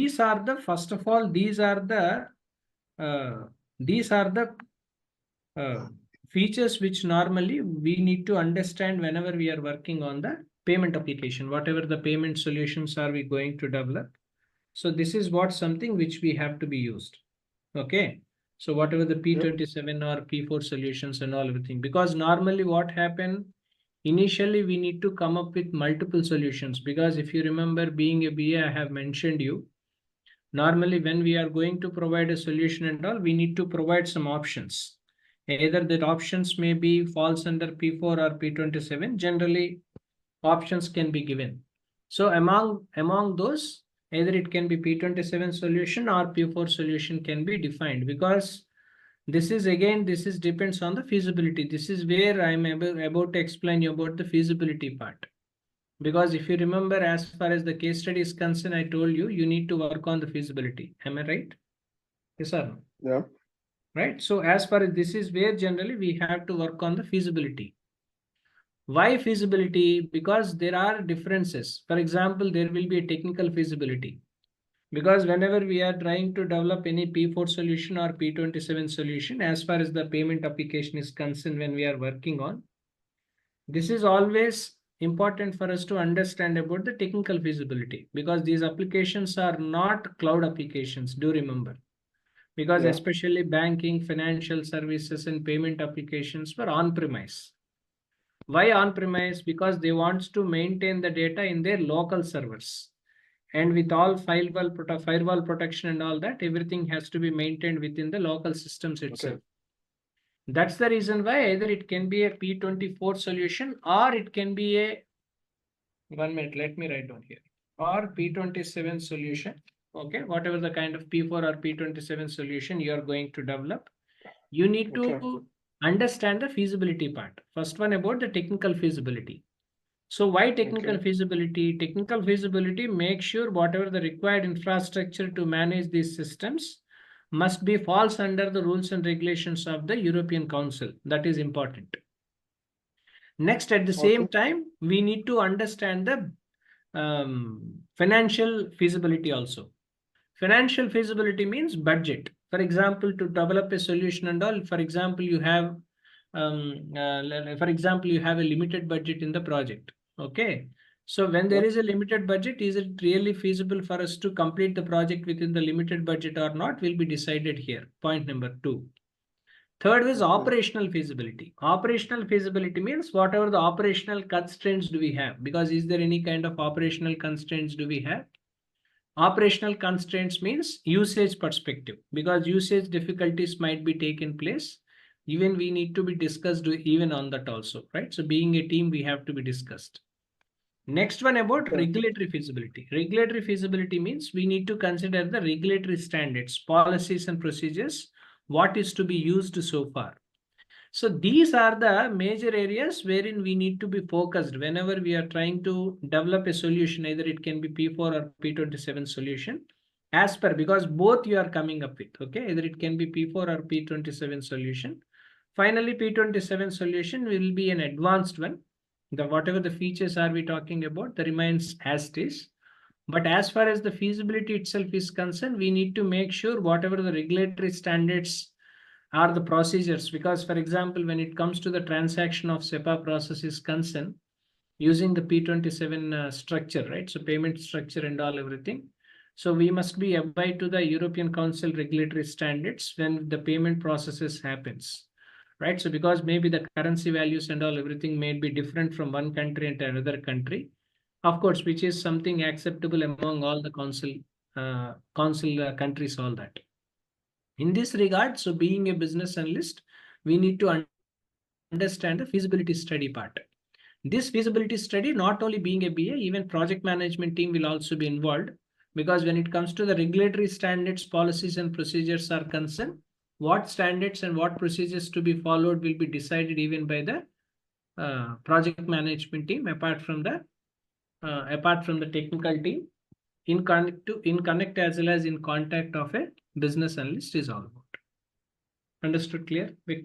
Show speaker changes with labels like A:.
A: these are the, first of all, these are the features which normally we need to understand whenever we are working on the payment application, whatever the payment solutions are we going to develop. So this is what something which we have to be used. Okay. So whatever the P27 or P4 solutions and all everything, because normally what happened, initially we need to come up with multiple solutions, because if you remember, being a BA, I have mentioned you, normally when we are going to provide a solution and all, we need to provide some options. Either that options may be falls under P4 or P27. Generally, options can be given. So among those, either it can be P27 solution or P4 solution can be defined, because this is depends on the feasibility. This is where I'm about to explain you about the feasibility part. Because if you remember, as far as the case study is concerned, I told you, you need to work on the feasibility. Am I right? Yes or no?
B: Yeah.
A: Right. So as far as this is where generally we have to work on the feasibility. Why feasibility? Because there are differences. For example, there will be a technical feasibility. Because whenever we are trying to develop any P4 solution or P27 solution, as far as the payment application is concerned, when we are working on, this is always important for us to understand about the technical feasibility, because these applications are not cloud applications, do remember. Because especially banking, financial services and payment applications were on-premise. Why on-premise? Because they want to maintain the data in their local servers. And with all firewall protection and all that, everything has to be maintained within the local systems itself. Okay. That's the reason why either it can be a P24 solution or it can be a, 1 minute, let me write down here, or P27 solution. Okay, whatever the kind of P4 or P27 solution you are going to develop, you need to understand the feasibility part. First one about the technical feasibility. So why technical feasibility? Technical feasibility makes sure whatever the required infrastructure to manage these systems must be falls under the rules and regulations of the European Council. That is important. Next, at the same time, we need to understand the financial feasibility also. Financial feasibility means budget. For example, to develop a solution and all, for example, you have a limited budget in the project. Okay. So when there is a limited budget, is it really feasible for us to complete the project within the limited budget or not will be decided here. Point number 2. Third is operational feasibility. Operational feasibility means whatever the operational constraints do we have, because is there any kind of operational constraints do we have? Operational constraints means usage perspective, because usage difficulties might be taken place. Even we need to be discussed even on that also, right? So being a team, we have to be discussed. Next one about regulatory feasibility. Regulatory feasibility means we need to consider the regulatory standards, policies and procedures, what is to be used so far. So these are the major areas wherein we need to be focused whenever we are trying to develop a solution. Either it can be P4 or P27 solution, as per, because both you are coming up with. Okay, either it can be P4 or P27 solution. Finally, P27 solution will be an advanced one. The whatever the features are we talking about, that remains as it is. But as far as the feasibility itself is concerned, we need to make sure whatever the regulatory standards are the procedures. Because for example, when it comes to the transaction of SEPA process is concerned, using the P27 structure, right? So payment structure and all everything. So we must be abide to the European Council regulatory standards when the payment processes happens. Right. So because maybe the currency values and all everything may be different from one country and another country, of course, which is something acceptable among all the council countries, all that. In this regard, so being a business analyst, we need to understand the feasibility study part. This feasibility study, not only being a BA, even project management team will also be involved, because when it comes to the regulatory standards, policies and procedures are concerned, what standards and what procedures to be followed will be decided even by the project management team, apart from the technical team, in connect as well as in contact of a business analyst is all about. Understood? Clear, Victor?